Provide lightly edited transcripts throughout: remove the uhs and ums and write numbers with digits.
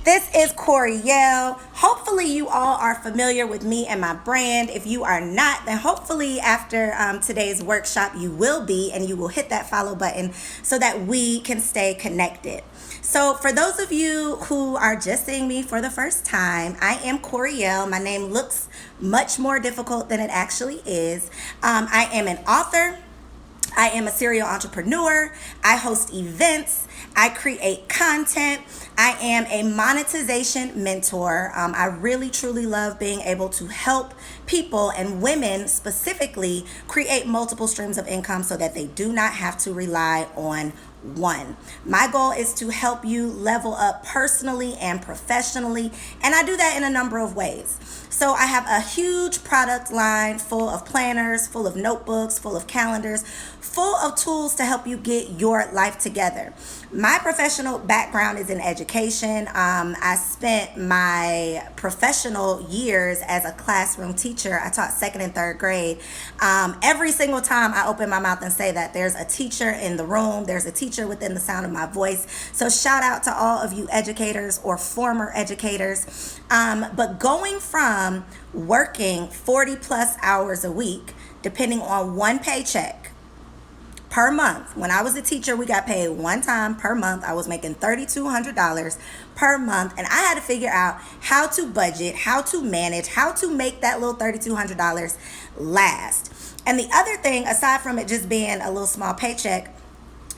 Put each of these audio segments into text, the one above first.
This is Koereyelle. Hopefully you all are familiar with me and my brand. If you are not, then hopefully after today's workshop you will be, and you will hit that follow button so that we can stay connected. So for those of you who are just seeing me for the first time, I am Koereyelle. My name looks much more difficult than it actually is. I am an author. I am a serial entrepreneur. I host events. I create content. I am a monetization mentor. I really, truly love being able to help people, and women specifically, create multiple streams of income so that they do not have to rely on one. My goal is to help you level up personally and professionally, and I do that in a number of ways. So I have a huge product line full of planners, full of notebooks, full of calendars, full of tools to help you get your life together. My professional background is in education. I spent my professional years as a classroom teacher. I taught second and third grade. Every single time I open my mouth and say that, there's a teacher in the room, there's a teacher within the sound of my voice. So shout out to all of you educators or former educators. But going from working 40 plus hours a week, depending on one paycheck per month. When I was a teacher, we got paid one time per month. I was making $3,200 per month, and I had to figure out how to budget, how to manage, how to make that little $3,200 last. And the other thing, aside from it just being a little small paycheck,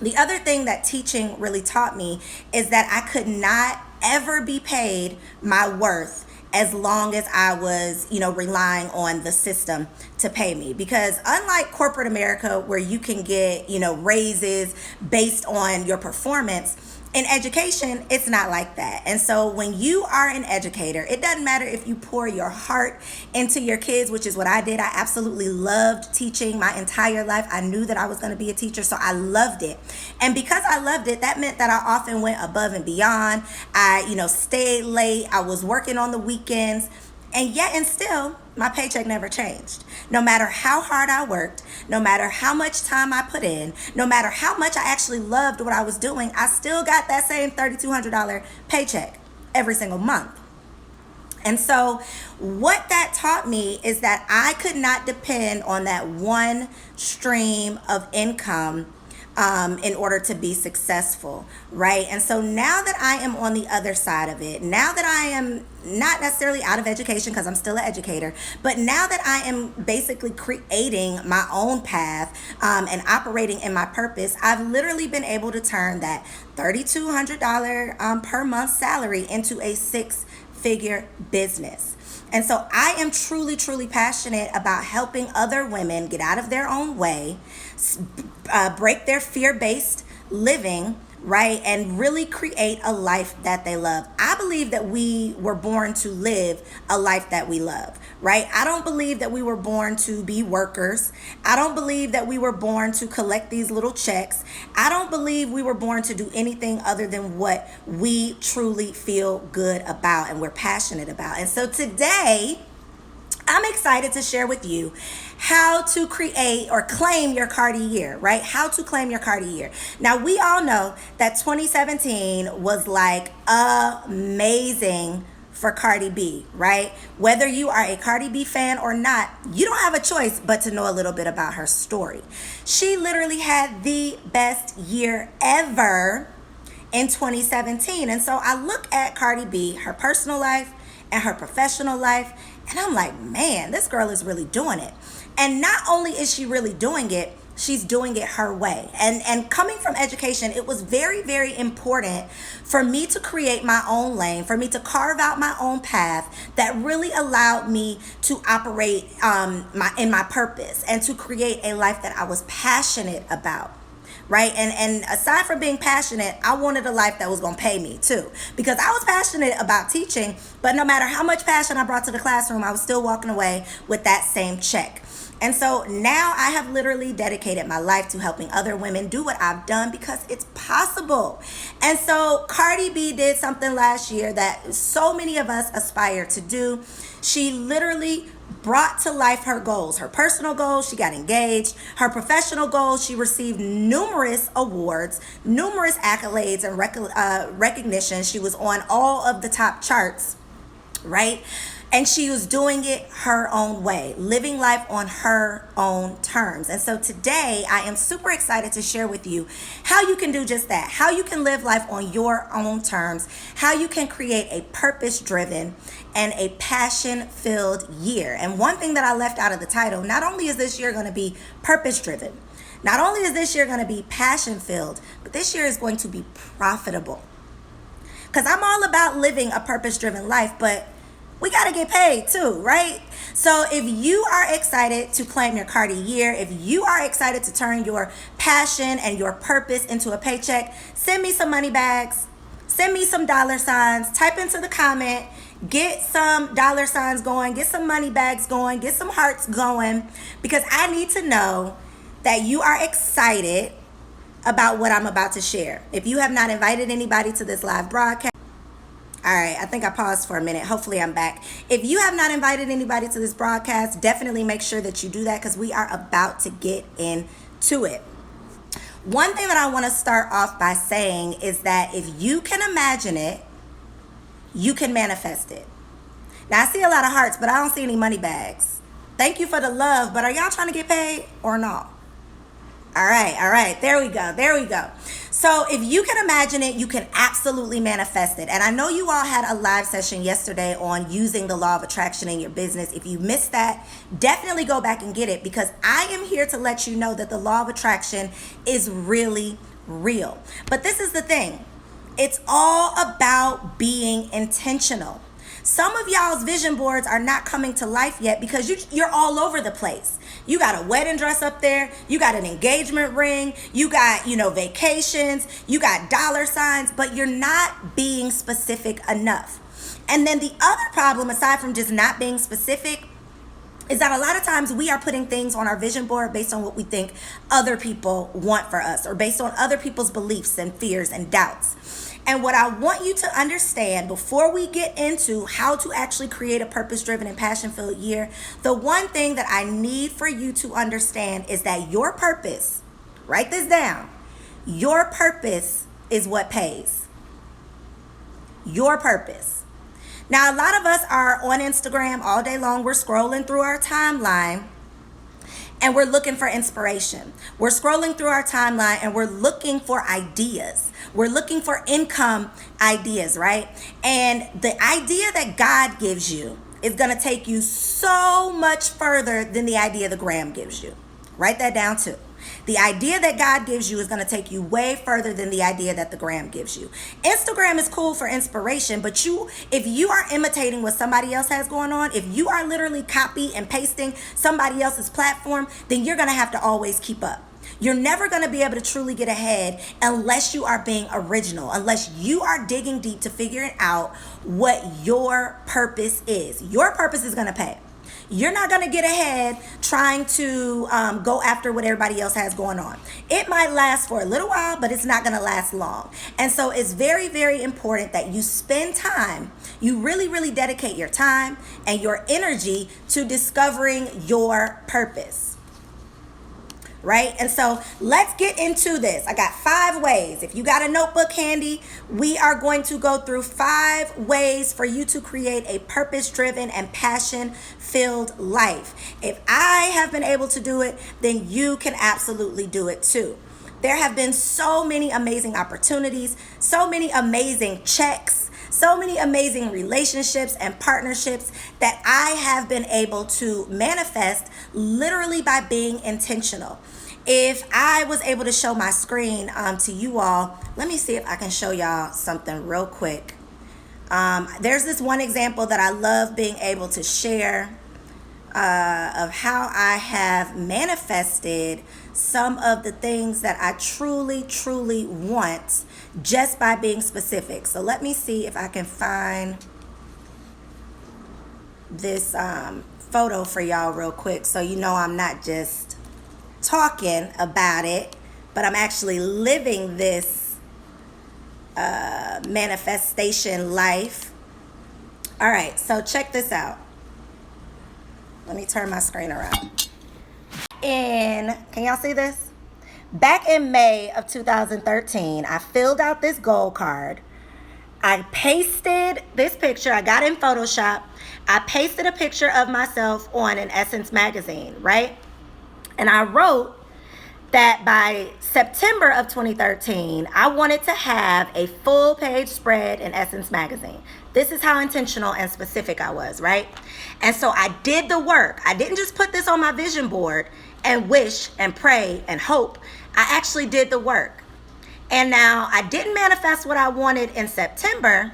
the other thing that teaching really taught me is that I could not ever be paid my worth as long as I was, relying on the system to pay me. Because unlike corporate America, where you can get, raises based on your performance, in education, it's not like that. And so when you are an educator, it doesn't matter if you pour your heart into your kids, which is what I did. I absolutely loved teaching my entire life. I knew that I was going to be a teacher, so I loved it. And because I loved it, that meant that I often went above and beyond. I, stayed late. I was working on the weekends. And yet and still, my paycheck never changed. No matter how hard I worked, no matter how much time I put in, no matter how much I actually loved what I was doing, I still got that same $3,200 paycheck every single month. And so what that taught me is that I could not depend on that one stream of income in order to be successful, right? And so now that I am on the other side of it, now that I am not necessarily out of education because I'm still an educator, but now that I am basically creating my own path and operating in my purpose, I've literally been able to turn that $3,200 per month salary into a six-figure business. And so I am truly, truly passionate about helping other women get out of their own way, break their fear-based living, right, and really create a life that they love. I believe that we were born to live a life that we love, right? I don't believe that we were born to be workers. I don't believe that we were born to collect these little checks. I don't believe we were born to do anything other than what we truly feel good about and we're passionate about. And so today, I'm excited to share with you how to create or claim your Cardi year, right? How to claim your Cardi year. Now, we all know that 2017 was like amazing for Cardi B, right? Whether you are a Cardi B fan or not, you don't have a choice but to know a little bit about her story. She literally had the best year ever in 2017. And so I look at Cardi B, her personal life and her professional life, and I'm like, man, this girl is really doing it. And not only is she really doing it, she's doing it her way. And coming from education, it was very, very important for me to create my own lane, for me to carve out my own path that really allowed me to operate in my purpose and to create a life that I was passionate about. Right. And aside from being passionate, I wanted a life that was going to pay me too, because I was passionate about teaching. But no matter how much passion I brought to the classroom, I was still walking away with that same check. And so now I have literally dedicated my life to helping other women do what I've done because it's possible. And so Cardi B did something last year that so many of us aspire to do. She literally brought to life her goals, her personal goals. She got engaged. Her professional goals, she received numerous awards, numerous accolades and recognition. She was on all of the top charts, right? And she was doing it her own way, living life on her own terms. And so today I am super excited to share with you how you can do just that, how you can live life on your own terms, how you can create a purpose-driven and a passion-filled year. And one thing that I left out of the title, not only is this year going to be purpose-driven, not only is this year going to be passion-filled, but this year is going to be profitable. Because I'm all about living a purpose-driven life, but we got to get paid too, right? So if you are excited to claim your Cardi year, if you are excited to turn your passion and your purpose into a paycheck, send me some money bags, send me some dollar signs, type into the comment, get some dollar signs going, get some money bags going, get some hearts going, because I need to know that you are excited about what I'm about to share. If you have not invited anybody to this live broadcast, all right, I think I paused for a minute. Hopefully I'm back. If you have not invited anybody to this broadcast, definitely make sure that you do that, because we are about to get into it. One thing that I want to start off by saying is that if you can imagine it, you can manifest it. Now, I see a lot of hearts, but I don't see any money bags. Thank you for the love, but are y'all trying to get paid or not? All right. There we go. So if you can imagine it, you can absolutely manifest it. And I know you all had a live session yesterday on using the law of attraction in your business. If you missed that, definitely go back and get it, because I am here to let you know that the law of attraction is really real. But this is the thing. It's all about being intentional. Some of y'all's vision boards are not coming to life yet because you're all over the place. You got a wedding dress up there. You got an engagement ring. You got, vacations. You got dollar signs, but you're not being specific enough. And then the other problem, aside from just not being specific, is that a lot of times we are putting things on our vision board based on what we think other people want for us, or based on other people's beliefs and fears and doubts. And what I want you to understand before we get into how to actually create a purpose-driven and passion-filled year, the one thing that I need for you to understand is that your purpose, write this down, your purpose is what pays. Your purpose. Now, a lot of us are on Instagram all day long. We're scrolling through our timeline and we're looking for inspiration. We're scrolling through our timeline and we're looking for ideas. We're looking for income ideas, right? And the idea that God gives you is going to take you so much further than the idea the gram gives you. Write that down too. The idea that God gives you is going to take you way further than the idea that the gram gives you. Instagram is cool for inspiration, but if you are imitating what somebody else has going on, if you are literally copy and pasting somebody else's platform, then you're going to have to always keep up. You're never going to be able to truly get ahead unless you are being original, unless you are digging deep to figuring out what your purpose is. Your purpose is going to pay. You're not going to get ahead trying to go after what everybody else has going on. It might last for a little while, but it's not going to last long. And so it's very, very important that you spend time, you really, really dedicate your time and your energy to discovering your purpose. Right? And so let's get into this. I got 5 ways. If you got a notebook handy, we are going to go through 5 ways for you to create a purpose-driven and passion-filled life. If I have been able to do it, then you can absolutely do it too. There have been so many amazing opportunities, so many amazing checks, so many amazing relationships and partnerships that I have been able to manifest literally by being intentional. If I was able to show my screen to you all, let me see if I can show y'all something real quick. There's this one example that I love being able to share of how I have manifested some of the things that I truly, truly want just by being specific. So let me see if I can find this photo for y'all real quick, so you know I'm not just talking about it, but I'm actually living this manifestation life. All right, so check this out. Let me turn my screen around. Can y'all see this? Back in May of 2013, I filled out this goal card. I pasted this picture. I got in Photoshop. I pasted a picture of myself on an Essence magazine, right? And I wrote that by September of 2013, I wanted to have a full page spread in Essence magazine. This is how intentional and specific I was, right? And so I did the work. I didn't just put this on my vision board and wish and pray and hope. I actually did the work. And now I didn't manifest what I wanted in September,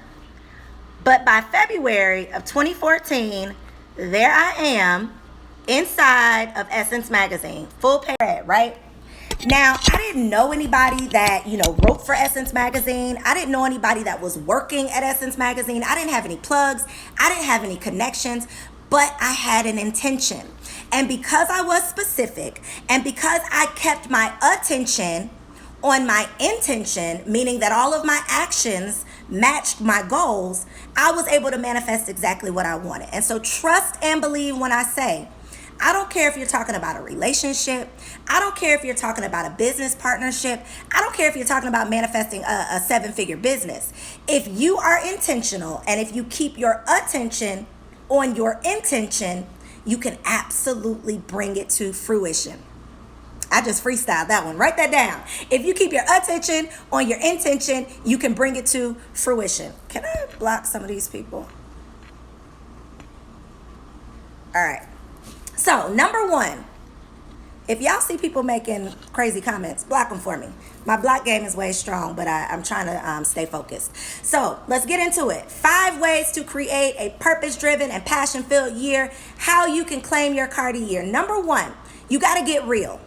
but by February of 2014, there I am inside of Essence magazine, full page, right? Now, I didn't know anybody that, wrote for Essence magazine. I didn't know anybody that was working at Essence magazine. I didn't have any plugs. I didn't have any connections, but I had an intention. And because I was specific and because I kept my attention on my intention, meaning that all of my actions matched my goals, I was able to manifest exactly what I wanted. And so trust and believe when I say, I don't care if you're talking about a relationship. I don't care if you're talking about a business partnership. I don't care if you're talking about manifesting a 7-figure business. If you are intentional and if you keep your attention on your intention, you can absolutely bring it to fruition. I just freestyled that one. Write that down. If you keep your attention on your intention, you can bring it to fruition. Can I block some of these people? All right. So, number one, if y'all see people making crazy comments, block them for me. My block game is way strong, but I'm trying to stay focused. So, let's get into it. 5 ways to create a purpose-driven and passion-filled year. How you can claim your Cardi year. Number 1, you got to get real.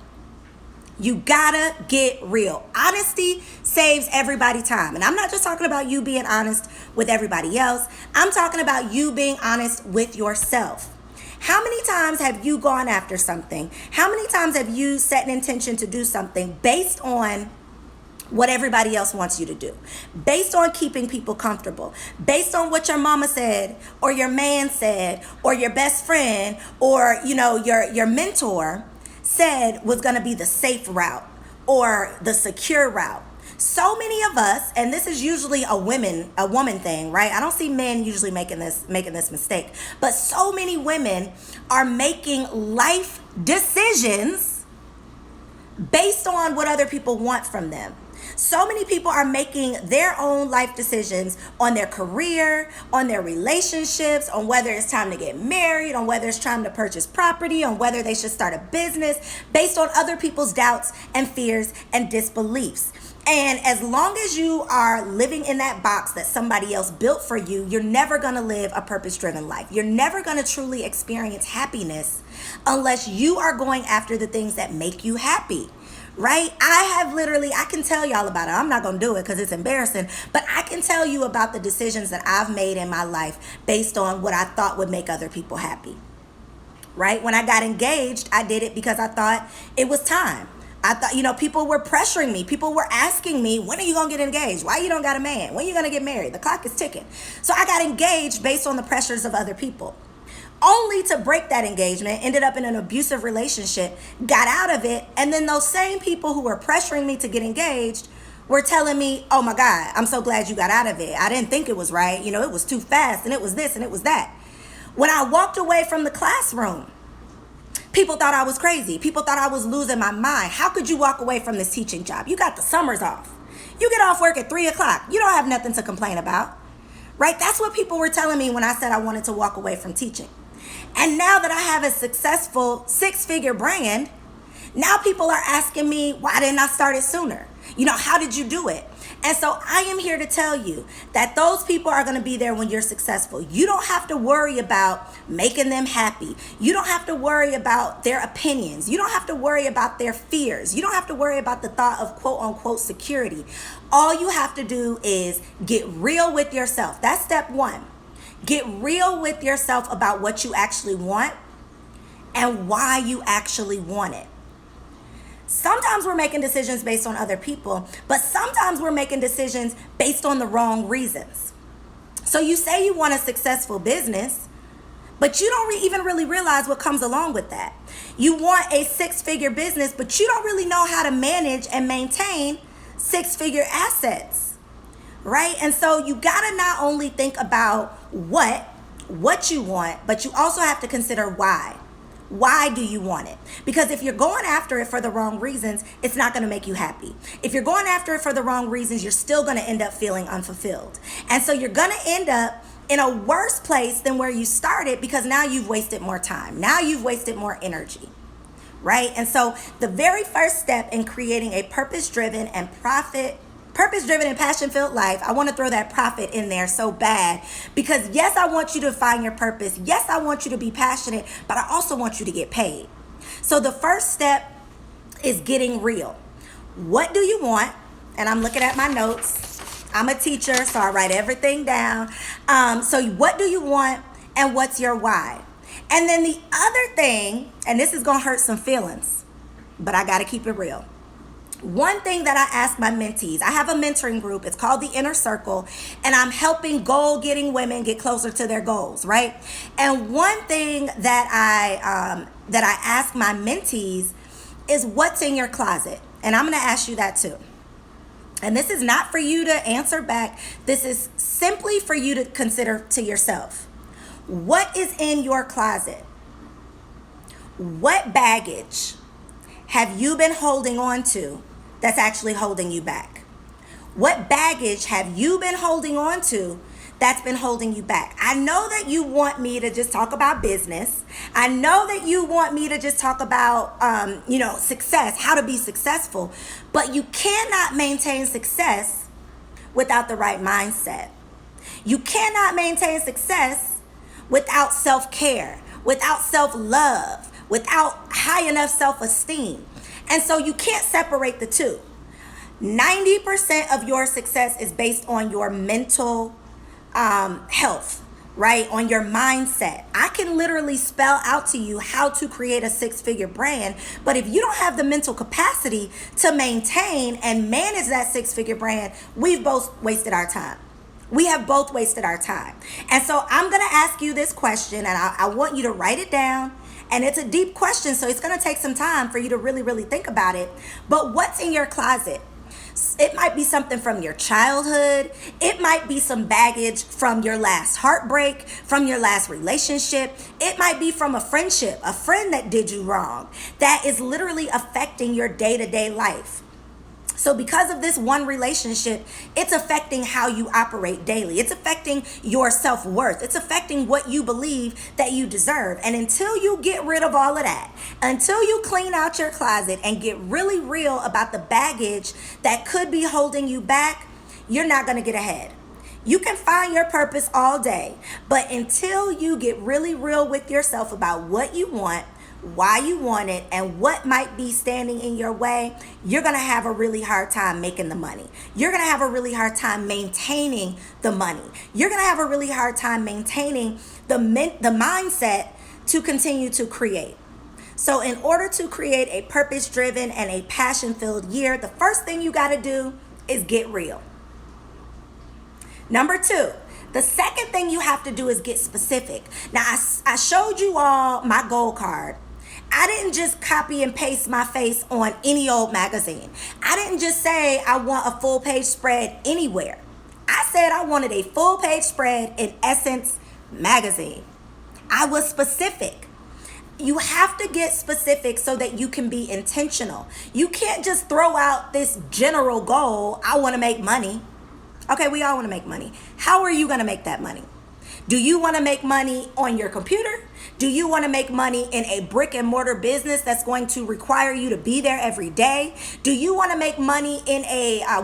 You gotta get real. Honesty saves everybody time. And I'm not just talking about you being honest with everybody else. I'm talking about you being honest with yourself. How many times have you gone after something? How many times have you set an intention to do something based on what everybody else wants you to do, based on keeping people comfortable, based on what your mama said or your man said or your best friend or your mentor said was going to be the safe route or the secure route? So many of us, and this is usually a woman thing, right? I don't see men usually making this mistake, but so many women are making life decisions based on what other people want from them. So many people are making their own life decisions on their career, on their relationships, on whether it's time to get married, on whether it's time to purchase property, on whether they should start a business, based on other people's doubts and fears and disbeliefs. And as long as you are living in that box that somebody else built for you, you're never going to live a purpose-driven life. You're never going to truly experience happiness unless you are going after the things that make you happy. Right? I can tell y'all about it. I'm not going to do it because it's embarrassing, but I can tell you about the decisions that I've made in my life based on what I thought would make other people happy. Right? When I got engaged, I did it because I thought it was time. I thought, people were pressuring me. People were asking me, when are you going to get engaged? Why you don't got a man? When are you going to get married? The clock is ticking. So I got engaged based on the pressures of other people. Only to break that engagement, ended up in an abusive relationship, got out of it, and then those same people who were pressuring me to get engaged were telling me, oh my God, I'm so glad you got out of it. I didn't think it was right. It was too fast, and it was this, and it was that. When I walked away from the classroom, people thought I was crazy. People thought I was losing my mind. How could you walk away from this teaching job? You got the summers off. You get off work at 3 o'clock. You don't have nothing to complain about, right? That's what people were telling me when I said I wanted to walk away from teaching. And now that I have a successful 6-figure brand, now people are asking me, why didn't I start it sooner? How did you do it? And so I am here to tell you that those people are going to be there when you're successful. You don't have to worry about making them happy. You don't have to worry about their opinions. You don't have to worry about their fears. You don't have to worry about the thought of quote unquote security. All you have to do is get real with yourself. That's step 1. Get real with yourself about what you actually want and why you actually want it. Sometimes we're making decisions based on other people, but sometimes we're making decisions based on the wrong reasons. So you say you want a successful business, but you don't even really realize what comes along with that. You want a six-figure business, but you don't really know how to manage and maintain six-figure assets, right? And so you gotta not only think about what you want, but you also have to consider why. Why do you want it? Because if you're going after it for the wrong reasons, it's not going to make you happy. If you're going after it for the wrong reasons, you're still going to end up feeling unfulfilled. And so you're going to end up in a worse place than where you started, because now you've wasted more time. Now you've wasted more energy, right? And so the very first step in creating a purpose-driven and passion-filled life, I want to throw that profit in there so bad, because yes, I want you to find your purpose. Yes, I want you to be passionate, but I also want you to get paid. So the first step is getting real. What do you want? And I'm looking at my notes. I'm a teacher, so I write everything down. So what do you want, and what's your why? And then the other thing, and this is going to hurt some feelings, but I got to keep it real. One thing that I ask my mentees, I have a mentoring group, it's called the Inner Circle, and I'm helping goal-getting women get closer to their goals, right? And one thing that I ask my mentees is, what's in your closet? And I'm going to ask you that too. And this is not for you to answer back. This is simply for you to consider to yourself. What is in your closet? What baggage have you been holding on to that's actually holding you back? What baggage have you been holding on to that's been holding you back? I know that you want me to just talk about business. I know that you want me to just talk about, success, how to be successful, but you cannot maintain success without the right mindset. You cannot maintain success without self-care, without self-love, without high enough self-esteem. And so you can't separate the two. 90% of your success is based on your mental health, right? On your mindset. I can literally spell out to you how to create a six-figure brand, but if you don't have the mental capacity to maintain and manage that six-figure brand, we've both wasted our time. We have both wasted our time. And so I'm going to ask you this question, and I want you to write it down. And it's a deep question, so it's going to take some time for you to really, really think about it. But what's in your closet? It might be something from your childhood. It might be some baggage from your last heartbreak, from your last relationship. It might be from a friendship, a friend that did you wrong, that is literally affecting your day-to-day life. So because of this one relationship, it's affecting how you operate daily. It's affecting your self-worth. It's affecting what you believe that you deserve. And until you get rid of all of that, until you clean out your closet and get really real about the baggage that could be holding you back, you're not going to get ahead. You can find your purpose all day, but until you get really real with yourself about what you want, why you want it, and what might be standing in your way, you're going to have a really hard time making the money. You're going to have a really hard time maintaining the money. You're going to have a really hard time maintaining the mindset to continue to create. So in order to create a purpose-driven and a passion-filled year, the first thing you got to do is get real. Number two, the second thing you have to do is get specific. Now, I showed you all my goal card. I didn't just copy and paste my face on any old magazine. I didn't just say I want a full page spread anywhere. I said I wanted a full page spread in Essence magazine. I was specific. You have to get specific so that you can be intentional. You can't just throw out this general goal, I want to make money. Okay, we all want to make money. How are you going to make that money? Do you want to make money on your computer? Do you want to make money in a brick and mortar business that's going to require you to be there every day? Do you want to make money in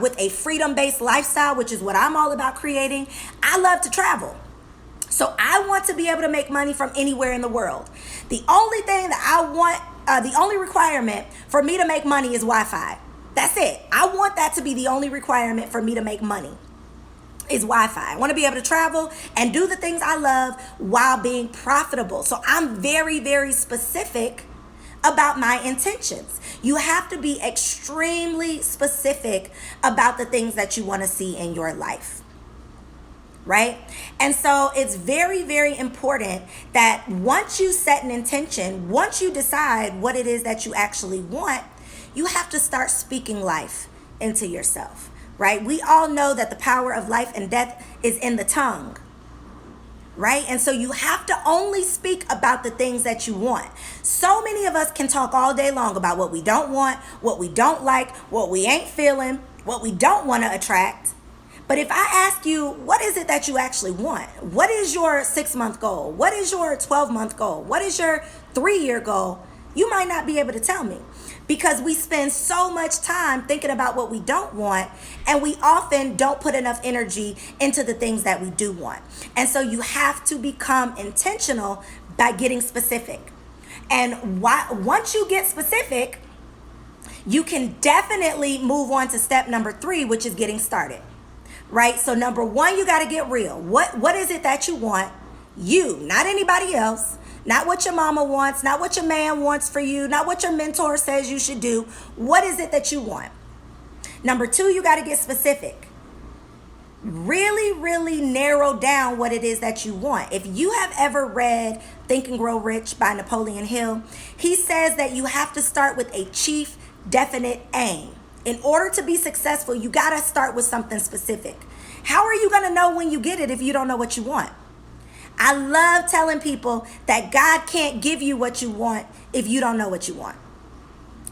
with a freedom-based lifestyle, which is what I'm all about creating? I love to travel. So I want to be able to make money from anywhere in the world. The only thing that I want, the only requirement for me to make money is Wi-Fi. That's it. I want that to be the only requirement for me to make money. Is Wi-Fi. I want to be able to travel and do the things I love while being profitable. So I'm very, very specific about my intentions. You have to be extremely specific about the things that you want to see in your life. right? And so it's very, very important that once you set an intention, once you decide what it is that you actually want, you have to start speaking life into yourself, right? We all know that the power of life and death is in the tongue, right? And so you have to only speak about the things that you want. So many of us can talk all day long about what we don't want, what we don't like, what we ain't feeling, what we don't want to attract. But if I ask you, what is it that you actually want? What is your 6-month goal? What is your 12-month goal? What is your 3-year goal? You might not be able to tell me, because we spend so much time thinking about what we don't want, and we often don't put enough energy into the things that we do want. And so you have to become intentional by getting specific. And once you get specific, you can definitely move on to step number 3, which is getting started. Right? So number 1, you got to get real. What is it that you want? You, not anybody else. Not what your mama wants, not what your man wants for you, not what your mentor says you should do. What is it that you want? Number 2, you got to get specific. Really, really narrow down what it is that you want. If you have ever read Think and Grow Rich by Napoleon Hill, he says that you have to start with a chief, definite aim. In order to be successful, you got to start with something specific. How are you going to know when you get it if you don't know what you want? I love telling people that God can't give you what you want if you don't know what you want.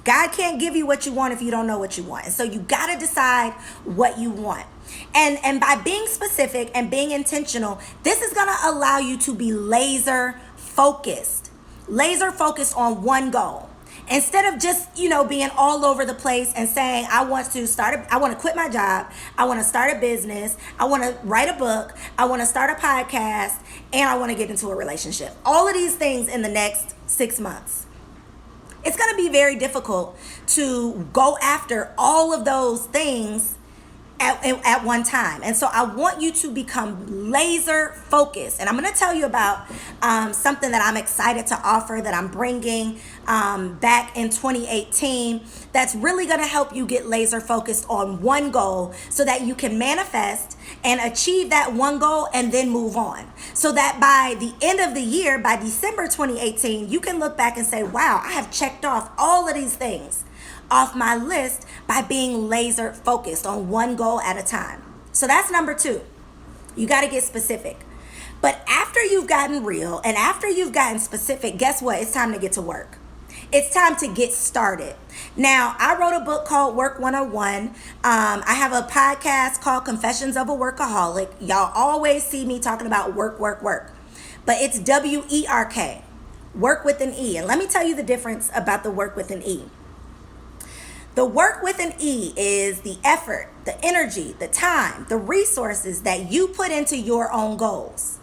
God can't give you what you want if you don't know what you want. And so you got to decide what you want. And by being specific and being intentional, this is going to allow you to be laser focused on one goal. Instead of just, being all over the place and saying, I want to quit my job. I want to start a business. I want to write a book. I want to start a podcast, and I want to get into a relationship. All of these things in the next 6 months. It's going to be very difficult to go after all of those things at one time. And so I want you to become laser focused. And I'm going to tell you about something that I'm excited to offer that I'm bringing back in 2018 that's really going to help you get laser focused on one goal so that you can manifest and achieve that one goal and then move on. So that by the end of the year, by December 2018, you can look back and say, wow, I have checked off all of these things off my list by being laser focused on one goal at a time. So that's number 2. You got to get specific. But after you've gotten real and after you've gotten specific, guess what? It's time to get to work. It's time to get started. Now, I wrote a book called Work 101. I have a podcast called Confessions of a Workaholic. Y'all always see me talking about work. But it's WERK, work with an E. And let me tell you the difference about the work with an E. The work with an E is the effort, the energy, the time, the resources that you put into your own goals.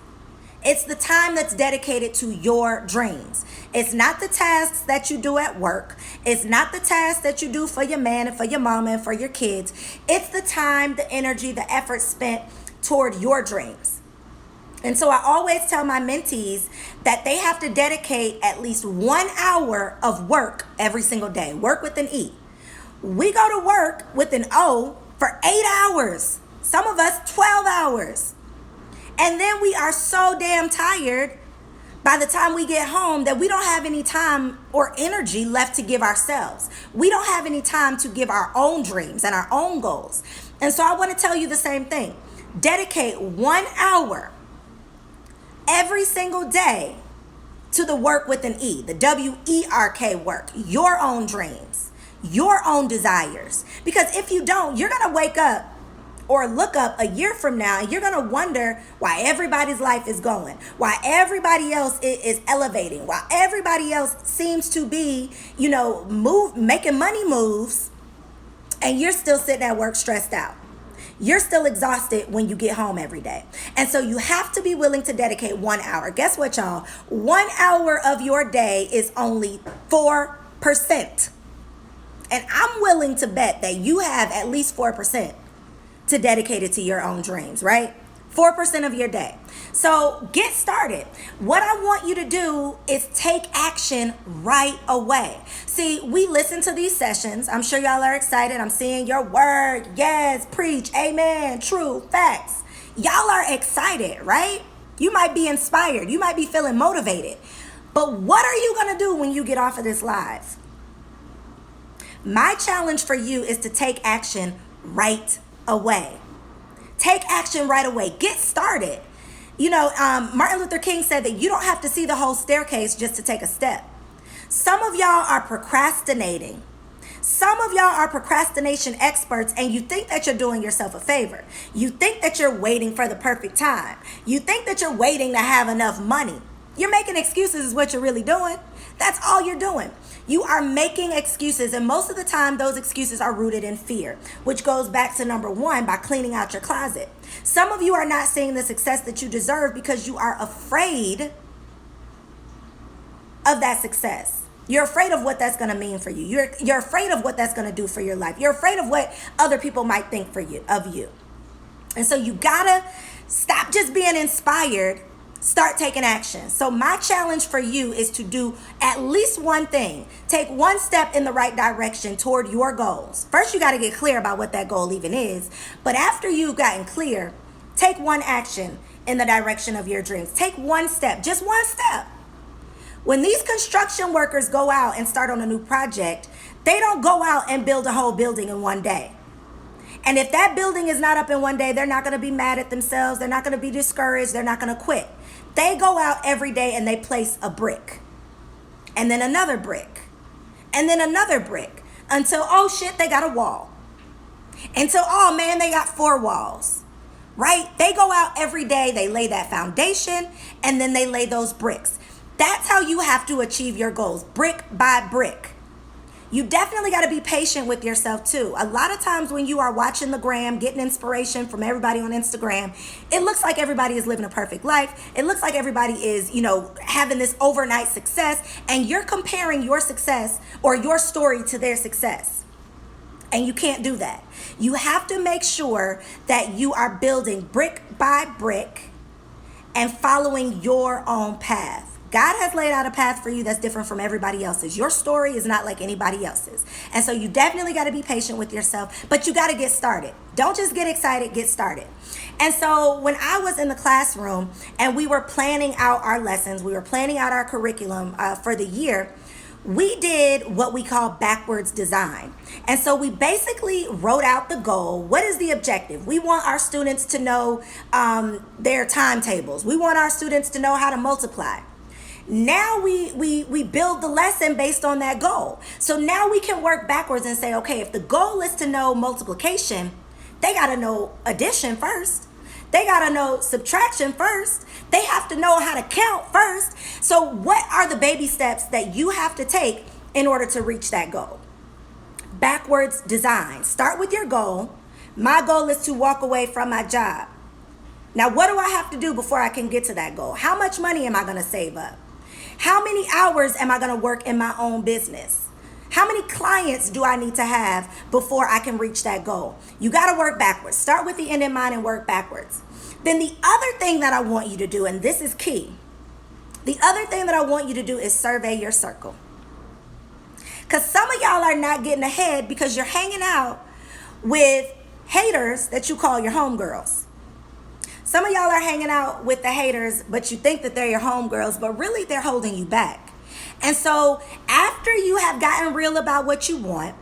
It's the time that's dedicated to your dreams. It's not the tasks that you do at work. It's not the tasks that you do for your man and for your mama and for your kids. It's the time, the energy, the effort spent toward your dreams. And so I always tell my mentees that they have to dedicate at least 1 hour of work every single day. Work with an E. We go to work with an O for 8 hours. Some of us 12 hours. And then we are so damn tired by the time we get home that we don't have any time or energy left to give ourselves. We don't have any time to give our own dreams and our own goals. And so I want to tell you the same thing. Dedicate 1 hour every single day to the work with an E, the WERK work, your own dreams, your own desires. Because if you don't, you're going to wake up or look up a year from now and you're going to wonder why everybody's life is going, why everybody else is elevating, why everybody else seems to be, making money moves, and you're still sitting at work stressed out. You're still exhausted when you get home every day. And so you have to be willing to dedicate 1 hour. Guess what, y'all? 1 hour of your day is only 4%. And I'm willing to bet that you have at least 4% to dedicate it to your own dreams, right? 4% of your day. So get started. What I want you to do is take action right away. See, we listen to these sessions. I'm sure y'all are excited. I'm seeing your word. Yes, preach. Amen. True. Facts. y'all are excited, right? You might be inspired. You might be feeling motivated. But what are you going to do when you get off of this live? My challenge for you is to take action right away. Take action right away. Get started. You know, Martin Luther King said that you don't have to see the whole staircase just to take a step. Some of y'all are procrastinating. Some of y'all are procrastination experts, and you think that you're doing yourself a favor. You think that you're waiting for the perfect time. You think that you're waiting to have enough money. You're making excuses is what you're really doing. That's all you're doing. You are making excuses, and most of the time those excuses are rooted in fear, which goes back to number one, by cleaning out your closet. Some of you are not seeing the success that you deserve because you are afraid of that success. You're afraid of what that's going to mean for you. You're afraid of what that's going to do for your life. You're afraid of what other people might think of you. And so you gotta stop just being inspired. Start taking action. So my challenge for you is to do at least one thing. Take one step in the right direction toward your goals. First, you got to get clear about what that goal even is. But after you've gotten clear, take one action in the direction of your dreams. Take one step, just one step. When these construction workers go out and start on a new project, they don't go out and build a whole building in one day. And if that building is not up in one day, they're not going to be mad at themselves. They're not going to be discouraged. They're not going to quit. They go out every day and they place a brick, and then another brick, and then another brick, until, oh shit, they got a wall. Until, oh man, they got 4 walls, right? They go out every day, they lay that foundation, and then they lay those bricks. That's how you have to achieve your goals, brick by brick. You definitely got to be patient with yourself too. A lot of times when you are watching the gram, getting inspiration from everybody on Instagram, it looks like everybody is living a perfect life. It looks like everybody is, having this overnight success, and you're comparing your success or your story to their success. And you can't do that. You have to make sure that you are building brick by brick and following your own path. God has laid out a path for you that's different from everybody else's. Your story is not like anybody else's. And so you definitely got to be patient with yourself, but you got to get started. Don't just get excited, get started. And so when I was in the classroom and we were planning out our lessons, we were planning out our curriculum for the year, we did what we call backwards design. And so we basically wrote out the goal. What is the objective? We want our students to know their timetables. We want our students to know how to multiply. Now we build the lesson based on that goal. So now we can work backwards and say, okay, if the goal is to know multiplication, they got to know addition first. They got to know subtraction first. They have to know how to count first. So what are the baby steps that you have to take in order to reach that goal? Backwards design. Start with your goal. My goal is to walk away from my job. Now, what do I have to do before I can get to that goal? How much money am I going to save up? How many hours am I going to work in my own business? How many clients do I need to have before I can reach that goal? You got to work backwards. Start with the end in mind and work backwards. Then the other thing that I want you to do, and this is key, the other thing that I want you to do is survey your circle. Because some of y'all are not getting ahead because you're hanging out with haters that you call your homegirls. Some of y'all are hanging out with the haters, but you think that they're your homegirls, but really they're holding you back. And so after you have gotten real about what you want,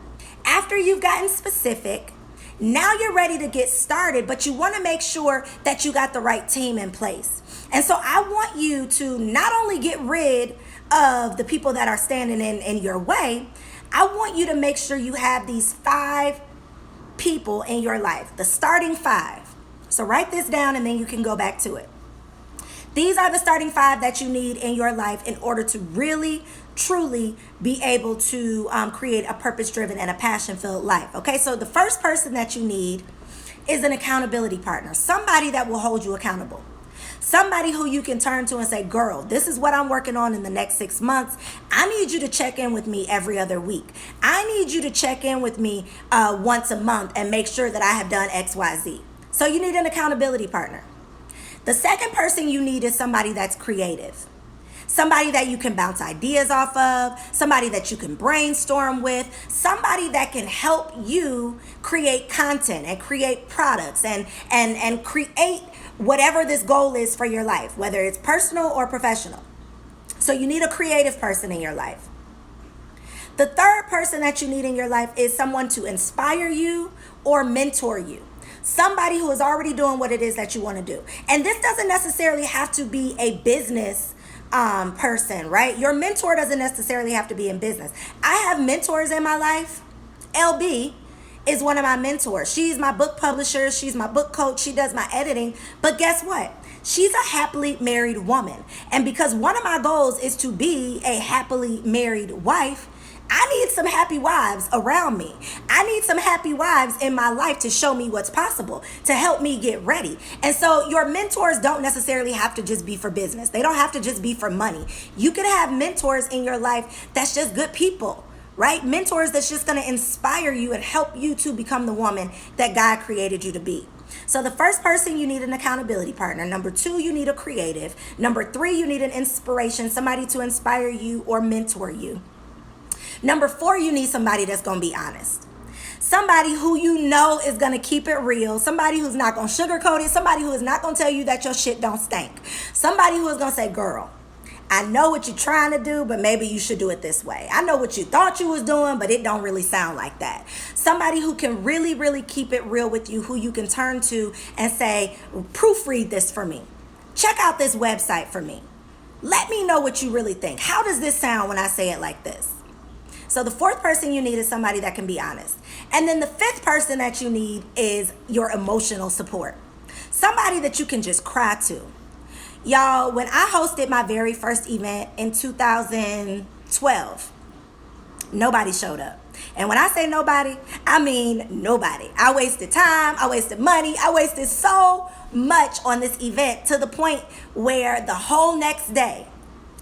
after you've gotten specific, now you're ready to get started, but you want to make sure that you got the right team in place. And so I want you to not only get rid of the people that are standing in your way, I want you to make sure you have these 5 people in your life, the starting 5. So write this down and then you can go back to it. These are the starting 5 that you need in your life in order to really, truly be able to create a purpose-driven and a passion-filled life. Okay, so the first person that you need is an accountability partner, somebody that will hold you accountable. Somebody who you can turn to and say, girl, this is what I'm working on in the next 6 months. I need you to check in with me every other week. I need you to check in with me once a month and make sure that I have done X, Y, Z. So you need an accountability partner. The second person you need is somebody that's creative. Somebody that you can bounce ideas off of, somebody that you can brainstorm with, somebody that can help you create content and create products and create whatever this goal is for your life, whether it's personal or professional. So you need a creative person in your life. The third person that you need in your life is someone to inspire you or mentor you. Somebody who is already doing what it is that you want to do. And this doesn't necessarily have to be a business person, right? Your mentor doesn't necessarily have to be in business. I have mentors in my life. LB is one of my mentors. She's my book publisher. She's my book coach. She does my editing. But guess what? She's a happily married woman. And because one of my goals is to be a happily married wife, I need some happy wives around me. I need some happy wives in my life to show me what's possible, to help me get ready. And so your mentors don't necessarily have to just be for business. They don't have to just be for money. You can have mentors in your life that's just good people, right? Mentors that's just going to inspire you and help you to become the woman that God created you to be. So the first person, you need an accountability partner. Number 2, you need a creative. Number 3, you need an inspiration, somebody to inspire you or mentor you. Number 4, you need somebody that's going to be honest. Somebody who you know is going to keep it real. Somebody who's not going to sugarcoat it. Somebody who is not going to tell you that your shit don't stink. Somebody who is going to say, girl, I know what you're trying to do, but maybe you should do it this way. I know what you thought you was doing, but it don't really sound like that. Somebody who can really, really keep it real with you, who you can turn to and say, proofread this for me. Check out this website for me. Let me know what you really think. How does this sound when I say it like this? So the fourth person you need is somebody that can be honest. And then the fifth person that you need is your emotional support. Somebody that you can just cry to. Y'all, when I hosted my very first event in 2012, nobody showed up. And when I say nobody, I mean nobody. I wasted time, I wasted money, I wasted so much on this event to the point where the whole next day,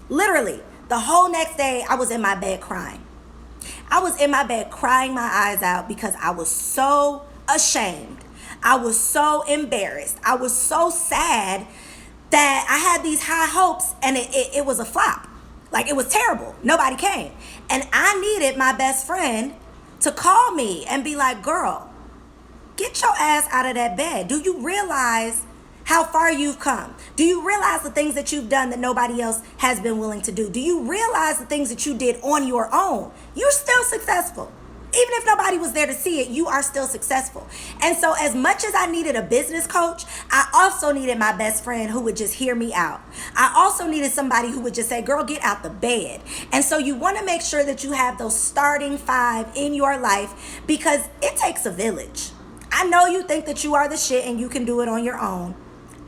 literally the whole next day, I was in my bed crying. I was in my bed crying my eyes out because I was so ashamed. I was so embarrassed. I was so sad that I had these high hopes and it was a flop. Like, it was terrible. Nobody came. And I needed my best friend to call me and be like, girl, get your ass out of that bed. Do you realize how far you've come? Do you realize the things that you've done that nobody else has been willing to do? Do you realize the things that you did on your own? You're still successful. Even if nobody was there to see it, you are still successful. And so as much as I needed a business coach, I also needed my best friend who would just hear me out. I also needed somebody who would just say, girl, get out the bed. And so you want to make sure that you have those starting 5 in your life, because it takes a village. I know you think that you are the shit and you can do it on your own,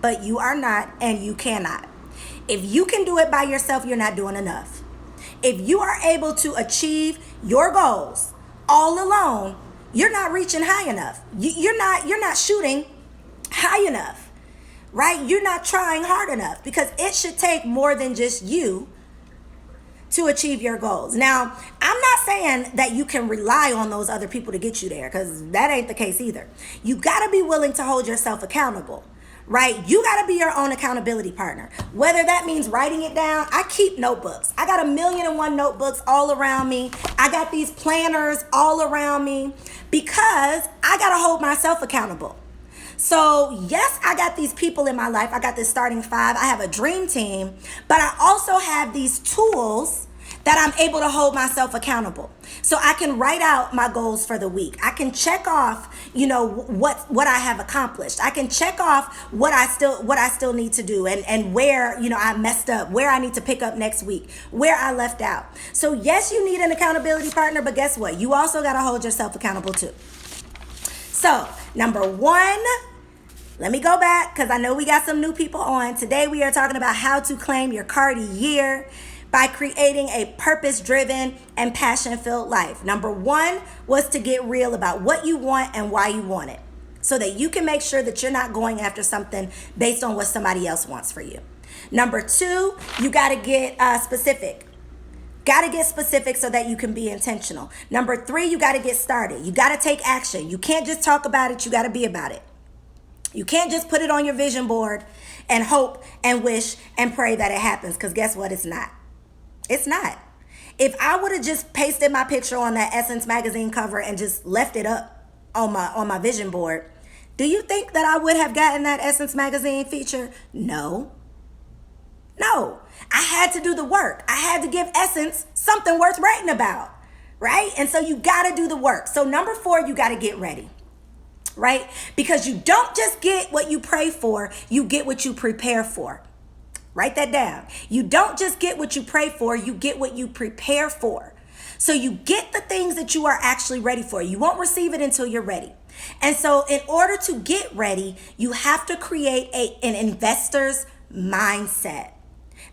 but you are not, and you cannot. If you can do it by yourself, you're not doing enough. If you are able to achieve your goals all alone, you're not reaching high enough. You're not shooting high enough, right? You're not trying hard enough, because it should take more than just you to achieve your goals. Now, I'm not saying that you can rely on those other people to get you there, because that ain't the case either. You got to be willing to hold yourself accountable. Right? You got to be your own accountability partner. Whether that means writing it down. I keep notebooks. I got 1,000,001 notebooks all around me. I got these planners all around me because I got to hold myself accountable. So yes, I got these people in my life. I got this starting 5. I have a dream team, but I also have these tools that I'm able to hold myself accountable. So I can write out my goals for the week. I can check off, what I have accomplished. I can check off what I still need to do, and where, I messed up, where I need to pick up next week, where I left out. So yes, you need an accountability partner, but guess what? You also got to hold yourself accountable too. So number 1, let me go back, because I know we got some new people on. Today we are talking about how to claim your Cardi year by creating a purpose-driven and passion-filled life. Number 1 was to get real about what you want and why you want it, so that you can make sure that you're not going after something based on what somebody else wants for you. Number 2, you got to get specific. Got to get specific so that you can be intentional. Number 3, you got to get started. You got to take action. You can't just talk about it. You got to be about it. You can't just put it on your vision board and hope and wish and pray that it happens, because guess what? It's not. It's not. If I would have just pasted my picture on that Essence magazine cover and just left it up on my vision board, Do you think that I would have gotten that Essence magazine feature? No. No. I had to do the work. I had to give Essence something worth writing about, right? And so you got to do the work. So number 4, you got to get ready, right? Because you don't just get what you pray for, you get what you prepare for. Write that down. You don't just get what you pray for, you get what you prepare for. So you get the things that you are actually ready for. You won't receive it until you're ready. And so in order to get ready, you have to create an investor's mindset.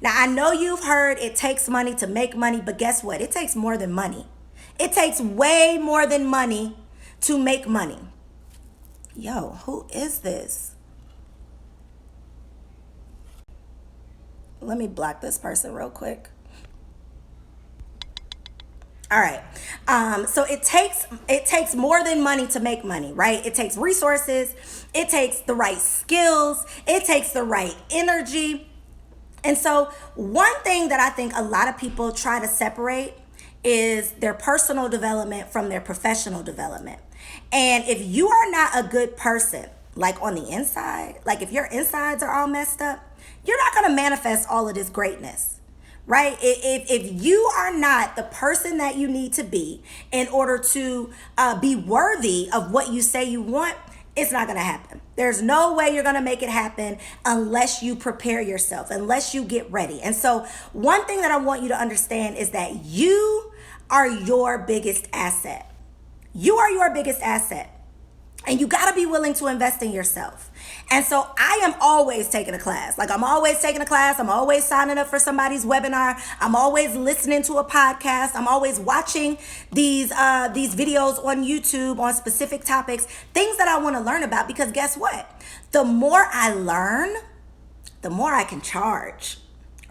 Now, I know you've heard it takes money to make money, but guess what? It takes more than money. It takes way more than money to make money. Yo, who is this? Let me block this person real quick. All right. So it takes more than money to make money, right? It takes resources. It takes the right skills. It takes the right energy. And so one thing that I think a lot of people try to separate is their personal development from their professional development. And if you are not a good person, like on the inside, like if your insides are all messed up, you're not going to manifest all of this greatness, right? If you are not the person that you need to be in order to be worthy of what you say you want, it's not going to happen. There's no way you're going to make it happen unless you prepare yourself, unless you get ready. And so one thing that I want you to understand is that you are your biggest asset. You are your biggest asset. And you got to be willing to invest in yourself. And so I am always taking a class. Like I'm always taking a class. I'm always signing up for somebody's webinar. I'm always listening to a podcast. I'm always watching these videos on YouTube on specific topics, things that I want to learn about, because guess what? The more I learn, the more I can charge,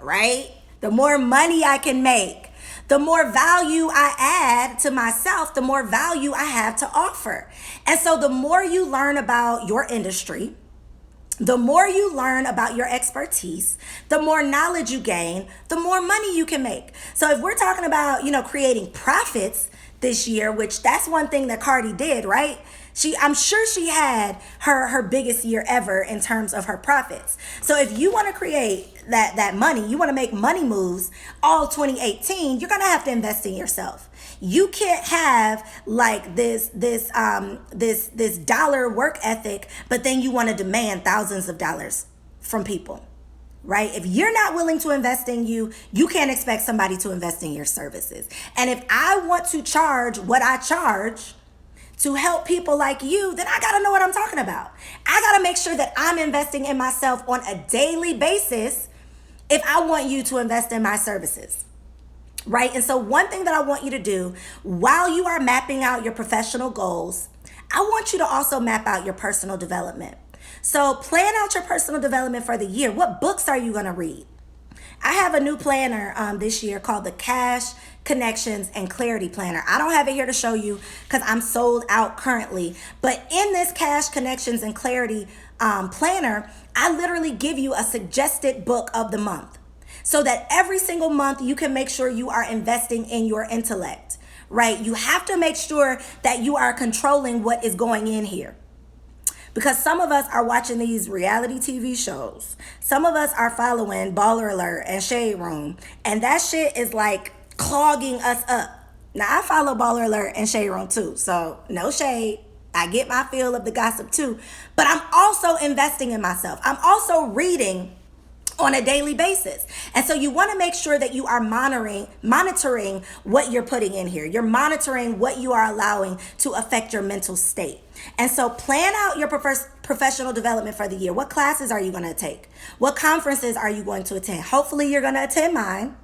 right? The more money I can make. The more value I add to myself, the more value I have to offer. And so the more you learn about your industry, the more you learn about your expertise, the more knowledge you gain, the more money you can make. So if we're talking about, creating profits this year, which that's one thing that Cardi did, right? I'm sure she had her biggest year ever in terms of her profits. So if you want to create that money, you want to make money moves all 2018, you're going to have to invest in yourself. You can't have like this dollar work ethic, but then you want to demand thousands of dollars from people, right? If you're not willing to invest in you, you can't expect somebody to invest in your services. And if I want to charge what I charge to help people like you, then I got to know what I'm talking about. I got to make sure that I'm investing in myself on a daily basis if I want you to invest in my services, right? And so one thing that I want you to do while you are mapping out your professional goals, I want you to also map out your personal development. So plan out your personal development for the year. What books are you going to read? I have a new planner this year called the Cash, Connections, and Clarity Planner. I don't have it here to show you because I'm sold out currently. But in this Cash, Connections, and Clarity planner, I literally give you a suggested book of the month so that every single month you can make sure you are investing in your intellect, right? You have to make sure that you are controlling what is going in here. Because some of us are watching these reality TV shows. Some of us are following Baller Alert and Shade Room. And that shit is like clogging us up. Now, I follow Baller Alert and Shade Room too. So no shade. I get my fill of the gossip too. But I'm also investing in myself. I'm also reading on a daily basis. And so you want to make sure that you are monitoring what you're putting in here. You're monitoring what you are allowing to affect your mental state. And so plan out your professional development for the year. What classes are you going to take? What conferences are you going to attend? Hopefully you're going to attend mine.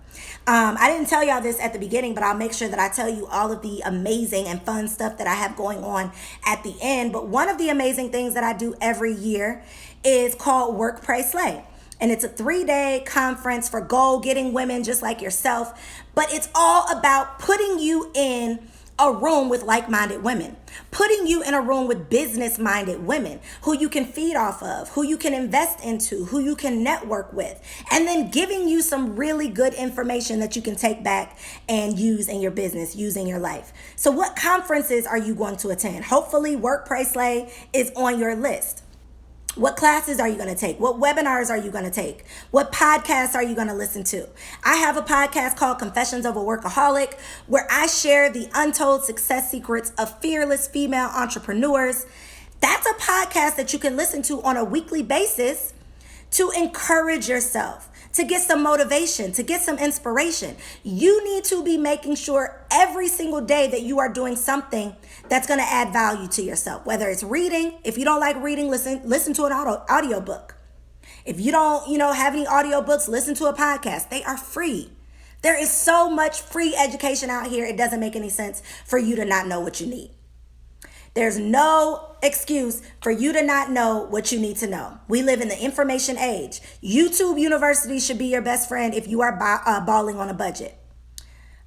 I didn't tell y'all this at the beginning, but I'll make sure that I tell you all of the amazing and fun stuff that I have going on at the end. But one of the amazing things that I do every year is called Work, Pray, Slay. And it's a 3-day conference for goal-getting women just like yourself. But it's all about putting you in a room with like-minded women, putting you in a room with business-minded women who you can feed off of, who you can invest into, who you can network with, and then giving you some really good information that you can take back and use in your business, use in your life. So what conferences are you going to attend? Hopefully Work, Pray, Slay is on your list. What classes are you going to take? What webinars are you going to take? What podcasts are you going to listen to? I have a podcast called Confessions of a Workaholic, where I share the untold success secrets of fearless female entrepreneurs. That's a podcast that you can listen to on a weekly basis to encourage yourself, to get some motivation, to get some inspiration. You need to be making sure every single day that you are doing something that's going to add value to yourself. Whether it's reading, if you don't like reading, listen to an audiobook. If you don't, have any audiobooks, listen to a podcast. They are free. There is so much free education out here. It doesn't make any sense for you to not know what you need. There's no excuse for you to not know what you need to know. We live in the information age. YouTube University should be your best friend if you are balling on a budget.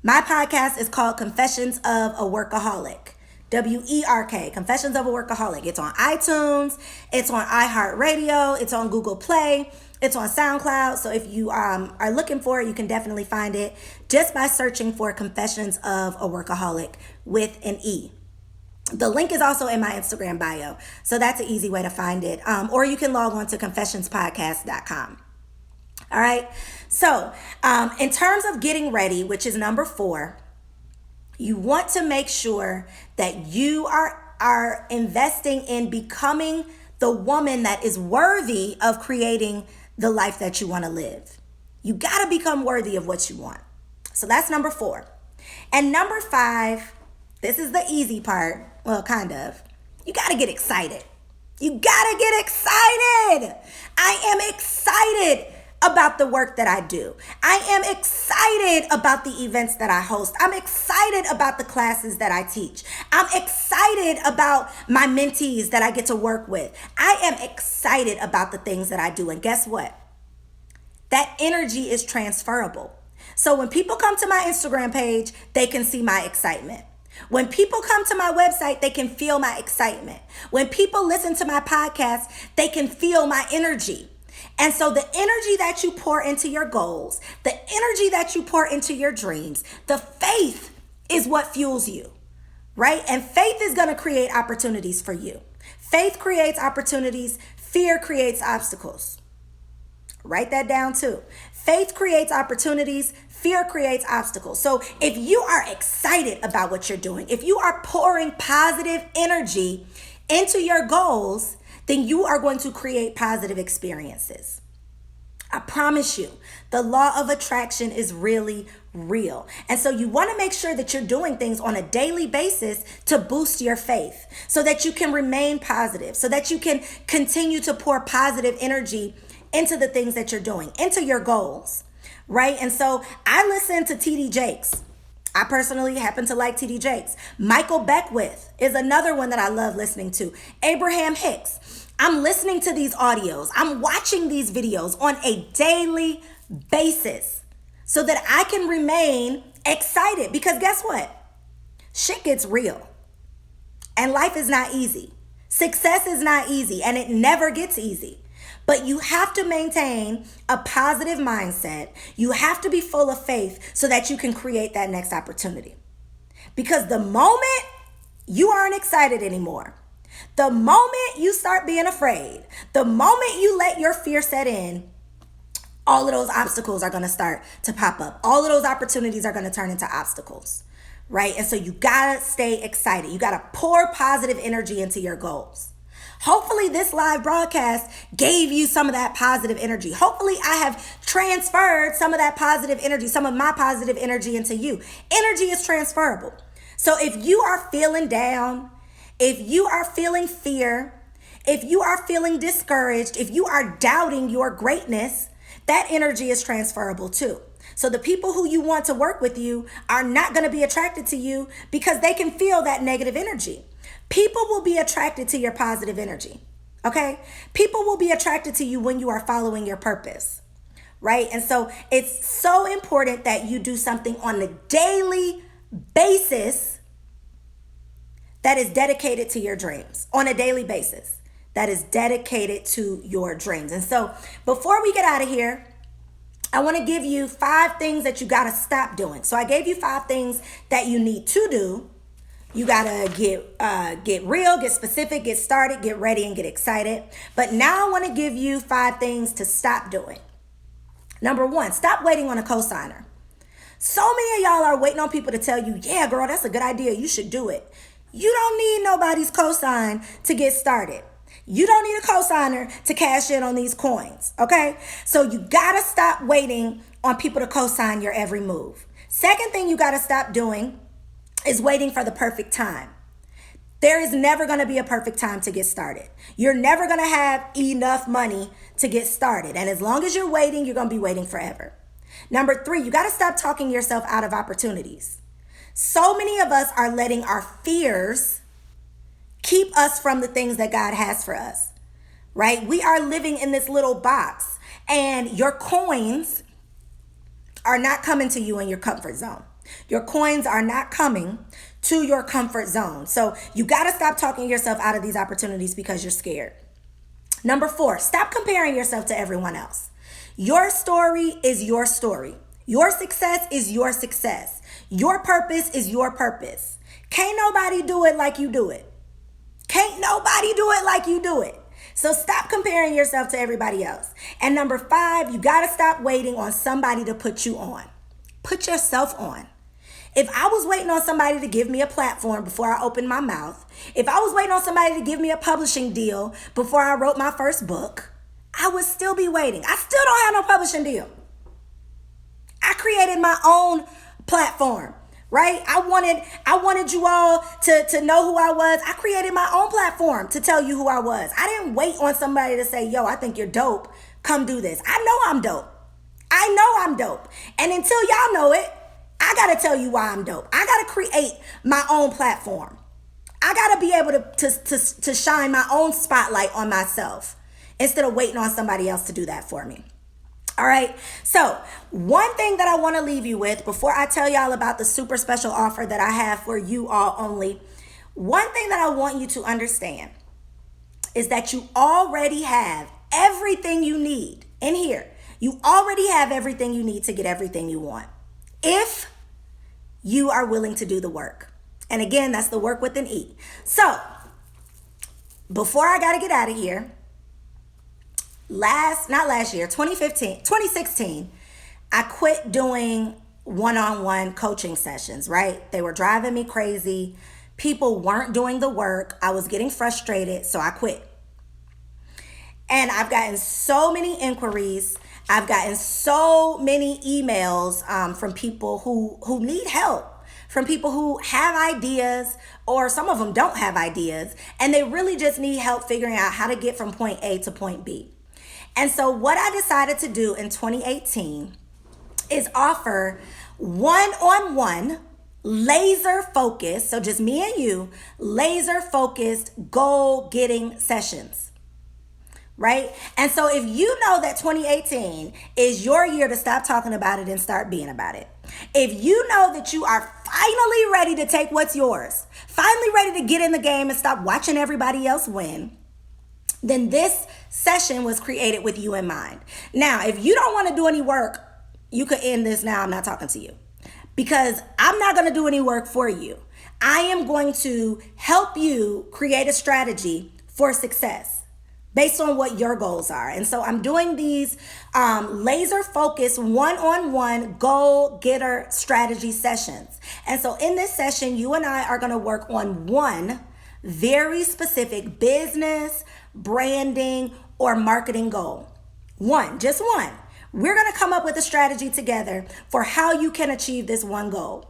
My podcast is called Confessions of a Workaholic. WERK, Confessions of a Workaholic. It's on iTunes. It's on iHeartRadio. It's on Google Play. It's on SoundCloud. So if you are looking for it, you can definitely find it just by searching for Confessions of a Workaholic with an E. The link is also in my Instagram bio, so that's an easy way to find it. Or you can log on to confessionspodcast.com. All right. So in terms of getting ready, which is number 4, you want to make sure that you are investing in becoming the woman that is worthy of creating the life that you want to live. You got to become worthy of what you want. So that's number 4. And number 5, this is the easy part. Well, kind of. You got to get excited. You got to get excited. I am excited about the work that I do. I am excited about the events that I host. I'm excited about the classes that I teach. I'm excited about my mentees that I get to work with. I am excited about the things that I do. And guess what? That energy is transferable. So when people come to my Instagram page, they can see my excitement. When people come to my website, they can feel my excitement. When people listen to my podcast, they can feel my energy. And so the energy that you pour into your goals, the energy that you pour into your dreams, the faith is what fuels you, right? And faith is going to create opportunities for you. Faith creates opportunities. Fear creates obstacles. Write that down too. Faith creates opportunities. Fear creates obstacles. So if you are excited about what you're doing, if you are pouring positive energy into your goals, then you are going to create positive experiences. I promise you, the law of attraction is really real. And so you want to make sure that you're doing things on a daily basis to boost your faith so that you can remain positive, so that you can continue to pour positive energy into the things that you're doing, into your goals, right? And so I listen to TD Jakes. I personally happen to like TD Jakes. Michael Beckwith is another one that I love listening to. Abraham Hicks. I'm listening to these audios. I'm watching these videos on a daily basis so that I can remain excited. Because guess what? Shit gets real. And life is not easy. Success is not easy, and it never gets easy. But you have to maintain a positive mindset. You have to be full of faith so that you can create that next opportunity. Because the moment you aren't excited anymore, the moment you start being afraid, the moment you let your fear set in, all of those obstacles are going to start to pop up. All of those opportunities are going to turn into obstacles, right? And so you got to stay excited. You got to pour positive energy into your goals. Hopefully this live broadcast gave you some of that positive energy. Hopefully I have transferred some of that positive energy, some of my positive energy into you. Energy is transferable. So if you are feeling down, if you are feeling fear, if you are feeling discouraged, if you are doubting your greatness, that energy is transferable too. So the people who you want to work with you are not going to be attracted to you because they can feel that negative energy. People will be attracted to your positive energy, okay? People will be attracted to you when you are following your purpose, right? And so it's so important that you do something on a daily basis that is dedicated to your dreams on a daily basis, that is dedicated to your dreams. And so before we get out of here, I want to give you 5 things that you got to stop doing. So I gave you 5 things that you need to do. You got to get real, get specific, get started, get ready, and get excited. But now I want to give you 5 things to stop doing. Number 1, stop waiting on a cosigner. So many of y'all are waiting on people to tell you, yeah, girl, that's a good idea. You should do it. You don't need nobody's cosign to get started. You don't need a cosigner to cash in on these coins, okay? So you gotta stop waiting on people to cosign your every move. Second thing you gotta stop doing is waiting for the perfect time. There is never gonna be a perfect time to get started. You're never gonna have enough money to get started. And as long as you're waiting, you're gonna be waiting forever. Number 3, you gotta stop talking yourself out of opportunities. So many of us are letting our fears keep us from the things that God has for us, right? We are living in this little box, and your coins are not coming to you in your comfort zone. Your coins are not coming to your comfort zone. So you got to stop talking yourself out of these opportunities because you're scared. Number 4, stop comparing yourself to everyone else. Your story is your story. Your success is your success. Your purpose is your purpose. Can't nobody do it like you do it. Can't nobody do it like you do it. So stop comparing yourself to everybody else. And number 5, you got to stop waiting on somebody to put you on. Put yourself on. If I was waiting on somebody to give me a platform before I opened my mouth, if I was waiting on somebody to give me a publishing deal before I wrote my first book, I would still be waiting. I still don't have no publishing deal. I created my own platform. Right? I wanted you all to know who I was. I created my own platform to tell you who I was. I didn't wait on somebody to say, yo, I think you're dope. Come do this. I know I'm dope. I know I'm dope. And until y'all know it, I got to tell you why I'm dope. I got to create my own platform. I got to be able to shine my own spotlight on myself instead of waiting on somebody else to do that for me. All right. So one thing that I want to leave you with before I tell y'all about the super special offer that I have for you all only, one thing that I want you to understand is that you already have everything you need in here. You already have everything you need to get everything you want if you are willing to do the work. And again, that's the work with an E. So before I got to get out of here, 2016, I quit doing one-on-one coaching sessions, right? They were driving me crazy. People weren't doing the work. I was getting frustrated, so I quit. And I've gotten so many inquiries. I've gotten so many emails from people who need help, from people who have ideas, or some of them don't have ideas, and they really just need help figuring out how to get from point A to point B. And so what I decided to do in 2018 is offer one-on-one, laser focused, so just me and you, laser focused goal getting sessions, right? And so if you know that 2018 is your year to stop talking about it and start being about it, if you know that you are finally ready to take what's yours, finally ready to get in the game and stop watching everybody else win, then this session was created with you in mind. Now, if you don't want to do any work, you could end this now. I'm not talking to you because I'm not going to do any work for you. I am going to help you create a strategy for success based on what your goals are. And so I'm doing these laser focused one-on-one goal getter strategy sessions. And so in this session, you and I are going to work on one very specific business, branding, or marketing goal. One, just one. We're going to come up with a strategy together for how you can achieve this one goal.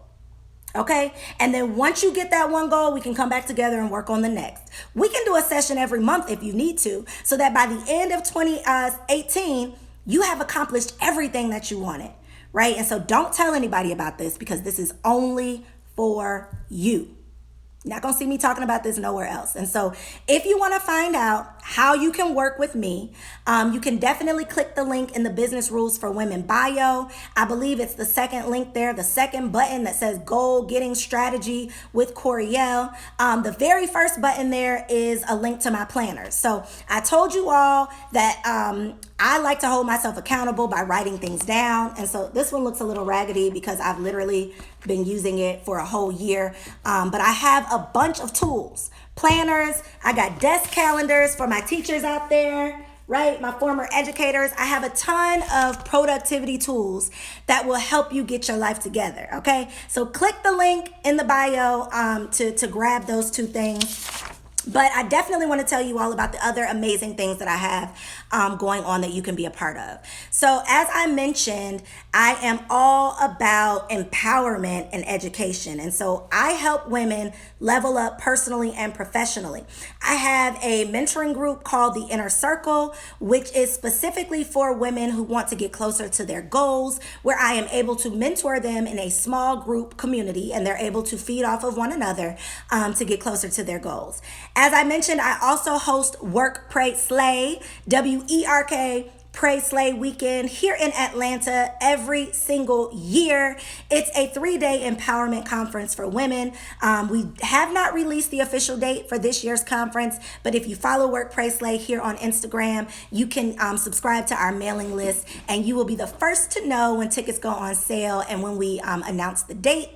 Okay? And then once you get that one goal, we can come back together and work on the next. We can do a session every month if you need to, so that by the end of 2018, you have accomplished everything that you wanted, right? And so don't tell anybody about this because this is only for you. You're not going to see me talking about this nowhere else. And so if you want to find out how you can work with me, you can definitely click the link in the Business Rules for Women bio. I believe it's the second link there, the second button that says Goal Getting Strategy with Koereyelle. The very first button there is a link to my planners. So I told you all that I like to hold myself accountable by writing things down. And so this one looks a little raggedy because I've literally been using it for a whole year. But I have a bunch of tools, planners. I got desk calendars for my teachers out there, right? My former educators. I have a ton of productivity tools that will help you get your life together. Okay. So click the link in the bio to grab those two things. But I definitely want to tell you all about the other amazing things that I have going on that you can be a part of. So as I mentioned, I am all about empowerment and education. And so I help women level up personally and professionally. I have a mentoring group called the Inner Circle, which is specifically for women who want to get closer to their goals, where I am able to mentor them in a small group community, and they're able to feed off of one another to get closer to their goals. As I mentioned, I also host Work, Pray, Slay, WERK, Pray Slay Weekend here in Atlanta every single year. It's a 3-day empowerment conference for women. We have not released the official date for this year's conference, but if you follow Work, Pray, Slay here on Instagram, you can subscribe to our mailing list, and you will be the first to know when tickets go on sale and when we announce the date.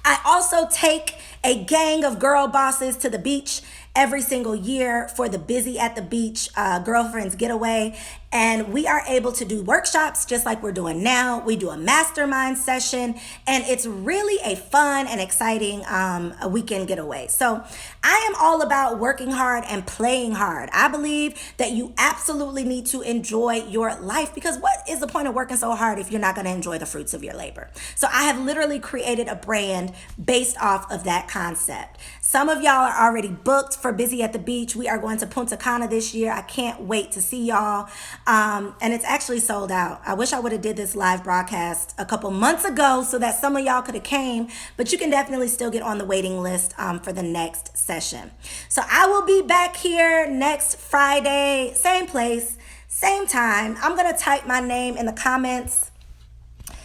I also take a gang of girl bosses to the beach every single year for the Busy at the Beach Girlfriends Getaway. And we are able to do workshops just like we're doing now. We do a mastermind session, and it's really a fun and exciting a weekend getaway. So I am all about working hard and playing hard. I believe that you absolutely need to enjoy your life, because what is the point of working so hard if you're not going to enjoy the fruits of your labor? So I have literally created a brand based off of that concept. Some of y'all are already booked for Busy at the Beach. We are going to Punta Cana this year. I can't wait to see y'all. And it's actually sold out. I wish I would have did this live broadcast a couple months ago so that some of y'all could have came, but you can definitely still get on the waiting list for the next session. So I will be back here next Friday, same place, same time. I'm going to type my name in the comments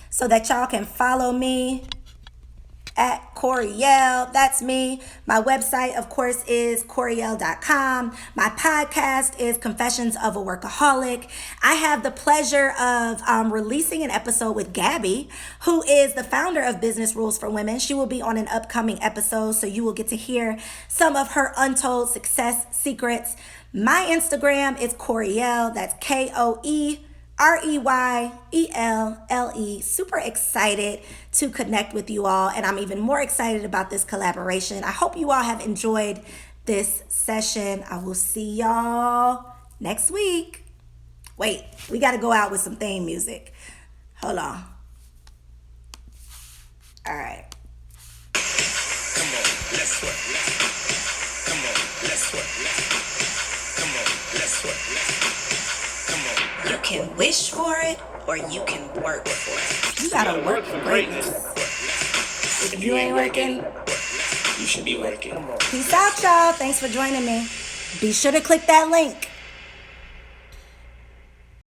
so that y'all can follow me at Koereyelle. That's me. My website, of course, is Koereyelle.com. My podcast is Confessions of a Workaholic. I have the pleasure of releasing an episode with Gabby, who is the founder of Business Rules for Women. She will be on an upcoming episode, so you will get to hear some of her untold success secrets. My Instagram is Koereyelle. That's Koereyelle. Super excited to connect with you all, and I'm even more excited about this collaboration. I hope you all have enjoyed this session. I will see y'all next week. Wait, we got to go out with some theme music. Hold on. All right. Come on, let's work. Come on, let's work. Come on, let's work. Come on. You can wish for it, or you can work for it. You gotta work for greatness. If you ain't working, You should be working. peace out, y'all. Thanks for joining me. Be sure to click that link.